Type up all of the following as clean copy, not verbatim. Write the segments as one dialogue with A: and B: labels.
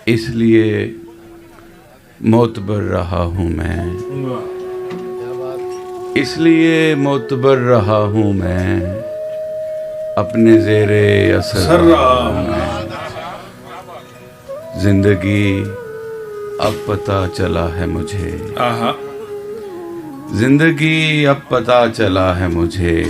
A: इसलिए मोतबर रहा हूँ मैं, इसलिए मोतबर रहा हूँ मैं, अपने ज़ेरे असर रहा हूँ मैं। जिंदगी अब पता चला है मुझे, जिंदगी अब पता चला है मुझे,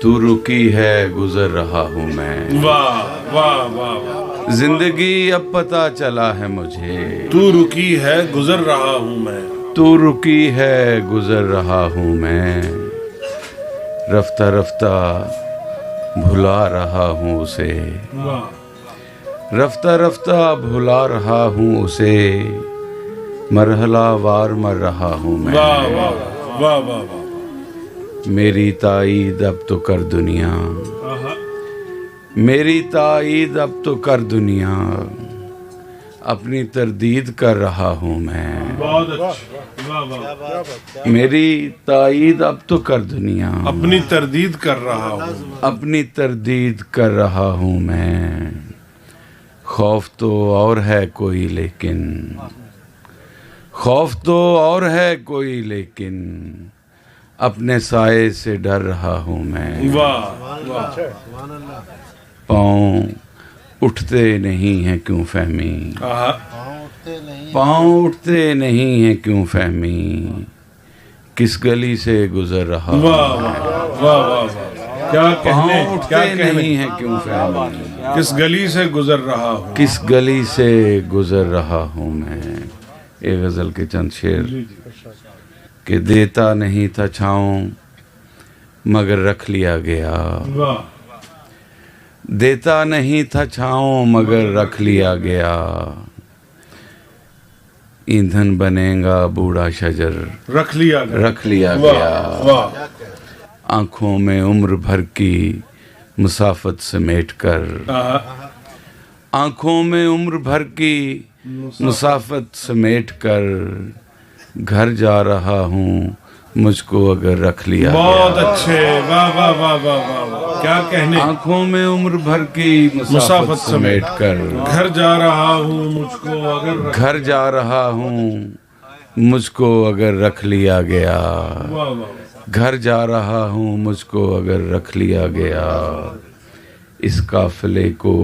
A: तू रुकी है गुजर रहा हूँ मैं।
B: वाह वाह वाह।
A: जिंदगी अब पता चला है मुझे,
B: तू रुकी है गुजर रहा हूँ मैं,
A: तू रुकी है गुजर रहा हूँ मैं। रफ्ता रफ्ता भुला रहा हूँ उसे, रफ्ता रफ्ता भुला रहा हूँ उसे, मरहला वार मर रहा हूँ मैं।
B: वाह वाह वाह वाह वाह।
A: मेरी ताईद अब तो कर दुनिया, मेरी ताईद अब तो कर दुनिया, अपनी तरदीद कर रहा हूँ मैं।
B: बहुत अच्छा, वाह वाह।
A: मेरी ताईद अब तो कर दुनिया,
B: अपनी तरदीद कर रहा हूँ,
A: अपनी तरदीद कर रहा हूँ मैं। खौफ तो और है कोई लेकिन, खौफ तो और है कोई लेकिन, अपने साए से डर रहा हूँ मैं।
B: वाह वाह।
A: पाँव उठते नहीं हैं क्यों फहमी, पाँव उठते नहीं हैं क्यों फहमी, किस गली से गुजर रहा हूँ मैं।
B: वाह वाह। क्या कहने, क्या कहने
A: नहीं है क्यों फहमी,
B: किस गली से गुजर रहा हूँ,
A: किस गली से गुजर रहा हूँ मैं। एक गजल के चंद शेर कि देता नहीं था छाँव मगर रख लिया गया, देता नहीं था छाँव मगर रख लिया गया, ईंधन बनेगा बूढ़ा शजर
B: रख लिया
A: गया। आंखों में उम्र भर की मुसाफत समेट कर, आंखों में उम्र भर की मुसाफत समेट कर, घर जा रहा हूँ मुझको अगर रख लिया।
B: बहुत अच्छे, वाह वाह वाह वाह वाह। क्या कहने,
A: आंखों में उम्र भर की मुसाफत समेट कर,
B: घर जा रहा हूँ मुझको अगर,
A: घर जा रहा हूँ मुझको अगर रख लिया गया, घर जा रहा हूँ मुझको अगर रख लिया गया। इस काफिले को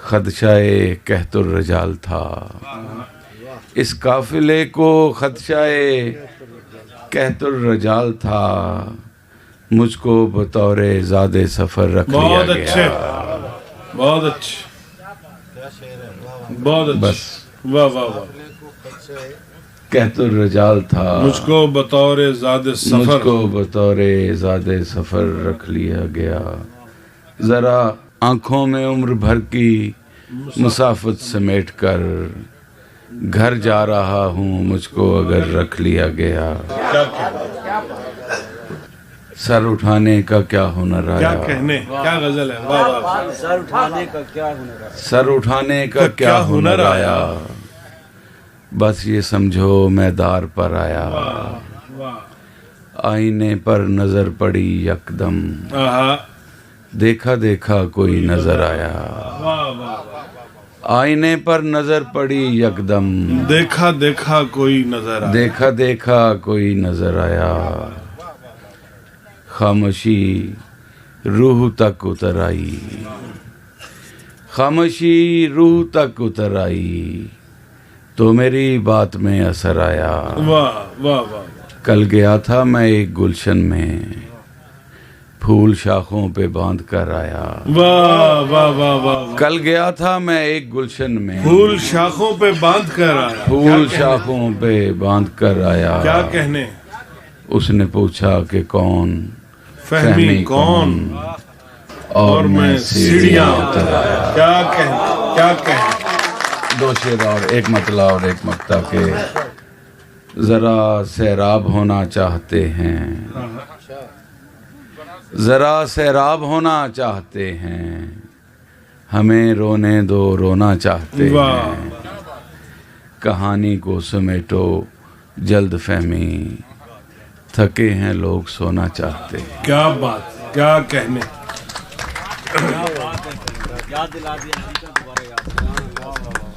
A: खदशाए कहतुर रजाल था, इस काफिले को खदशाए कहतुर रजाल था, मुझको बतौरे ज़ादे सफ़र रख लिया गया।
B: बहुत अच्छे, बहुत अच्छे।
A: बस
B: वाह वाह वाह।
A: कहतुर रजाल था,
B: मुझको बतौरे ज़ादे सफ़र,
A: मुझको बतौरे ज़ादे सफ़र रख लिया गया। ज़रा आँखों में उम्र भर की मुसाफत समेट कर, घर जा रहा हूँ मुझको अगर रख लिया गया। सर उठाने का क्या हुनर आया,
B: क्या कहने, क्या गजल है, वाह वाह।
C: सर उठाने का क्या हुनर आया,
A: सर उठाने का क्या हुनर आया, बस ये समझो मैं दार पर आया। आईने पर नजर पड़ी यकदम, देखा देखा कोई नजर आया। आईने पर नजर पड़ी यकदम,
B: देखा देखा कोई नजर आया,
A: देखा देखा कोई नजर आया। खामोशी रूह तक उतर आई, खामोशी रूह तक उतर आई, तो मेरी बात में असर आया।
B: वाह वाह वाह।
A: कल गया था मैं एक गुलशन में, फूल शाखों पे बांध कर आया।
B: वाह वाह वाह वाह।
A: कल गया था मैं एक गुलशन में,
B: फूल शाखों पे बांध कर आया,
A: फूल शाखों पे बांध कर आया।
B: क्या कहने,
A: उसने पूछा कि कौन
B: फहमी कौन,
A: और मैं सीढ़ियां उतर आया।
B: क्या कहने, क्या कहने।
A: दो शेर और एक मतला और एक मक्ता के। जरा सैराब होना चाहते हैं, जरा सैराब होना चाहते हैं, हमें रोने दो रोना चाहते हैं। कहानी को समेटो जल्द फहमी, थके हैं लोग सोना चाहते हैं।
B: क्या बात, क्या कहने।
C: दिला दिया दोबारा याद।